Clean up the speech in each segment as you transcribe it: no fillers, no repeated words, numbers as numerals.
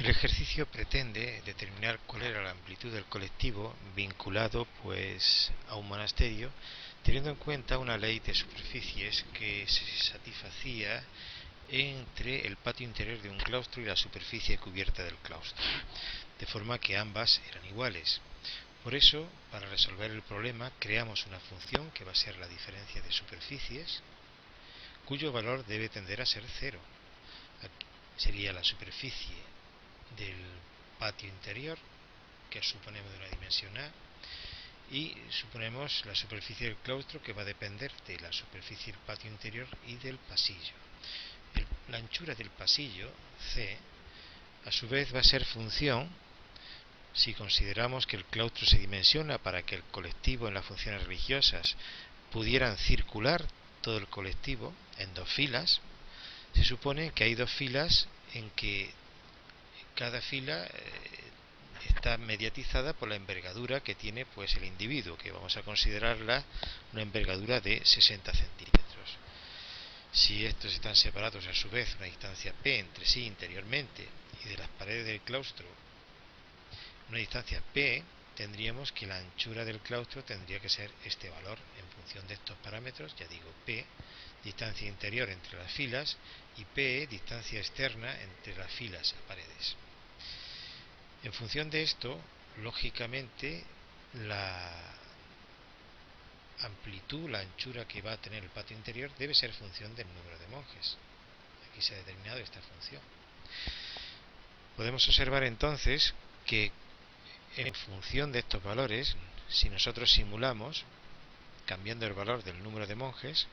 El ejercicio pretende determinar cuál era la amplitud del colectivo vinculado pues a un monasterio, teniendo en cuenta una ley de superficies que se satisfacía entre el patio interior de un claustro y la superficie cubierta del claustro, de forma que ambas eran iguales. Por eso, para resolver el problema, creamos una función que va a ser la diferencia de superficies, cuyo valor debe tender a ser 0. Aquí sería la superficie del patio interior, que suponemos de una dimensión A, y suponemos la superficie del claustro, que va a depender de la superficie del patio interior y del pasillo. La anchura del pasillo, C, a su vez va a ser función, si consideramos que el claustro se dimensiona para que el colectivo en las funciones religiosas pudieran circular todo el colectivo en 2 filas, se supone que hay 2 filas en que cada fila está mediatizada por la envergadura que tiene pues el individuo, que vamos a considerarla una envergadura de 60 centímetros. Si estos están separados a su vez una distancia P entre sí interiormente y de las paredes del claustro una distancia P, tendríamos que la anchura del claustro tendría que ser este valor en función de estos parámetros. Ya digo, P, distancia interior entre las filas, y P, distancia externa entre las filas a paredes. En función de esto, lógicamente, la amplitud, la anchura que va a tener el patio interior debe ser función del número de monjes. Aquí se ha determinado esta función. Podemos observar entonces que en función de estos valores, si nosotros simulamos, cambiando el valor del número de monjes,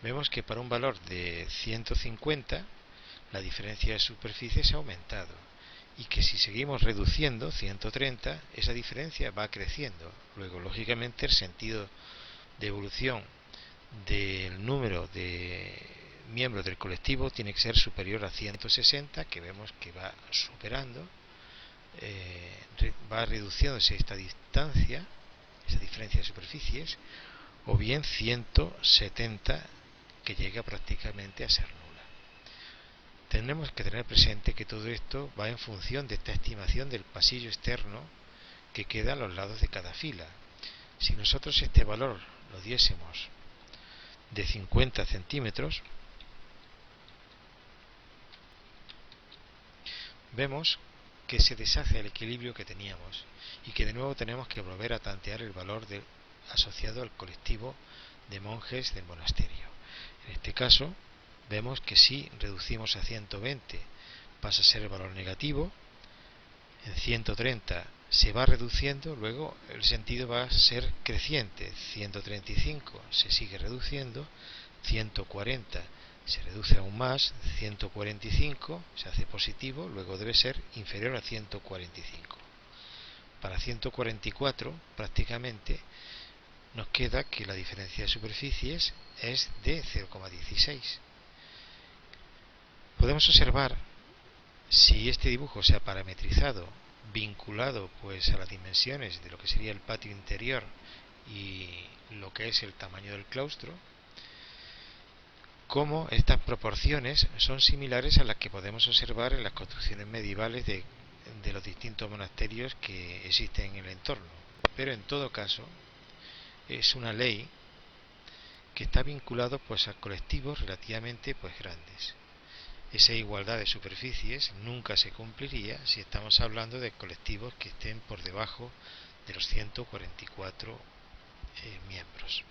vemos que para un valor de 150 la diferencia de superficies ha aumentado, y que si seguimos reduciendo 130, esa diferencia va creciendo. Luego, lógicamente, el sentido de evolución del número de miembros del colectivo tiene que ser superior a 160, que vemos que va superando, va reduciéndose esta distancia, esa diferencia de superficies, o bien 170, que llega prácticamente a ser nula. Tenemos que tener presente que todo esto va en función de esta estimación del pasillo externo que queda a los lados de cada fila. Si nosotros este valor lo diésemos de 50 centímetros, vemos que se deshace el equilibrio que teníamos y que de nuevo tenemos que volver a tantear el valor asociado al colectivo de monjes del monasterio. En este caso vemos que si reducimos a 120 pasa a ser el valor negativo, en 130 se va reduciendo, luego el sentido va a ser creciente, 135 se sigue reduciendo, 140 se reduce aún más, 145 se hace positivo, luego debe ser inferior a 145. Para 144 prácticamente nos queda que la diferencia de superficies es de 0,16. Podemos observar, si este dibujo se ha parametrizado, vinculado pues a las dimensiones de lo que sería el patio interior y lo que es el tamaño del claustro, cómo estas proporciones son similares a las que podemos observar en las construcciones medievales de los distintos monasterios que existen en el entorno. Pero en todo caso es una ley que está vinculado pues a colectivos relativamente pues grandes. Esa igualdad de superficies nunca se cumpliría si estamos hablando de colectivos que estén por debajo de los 144 miembros.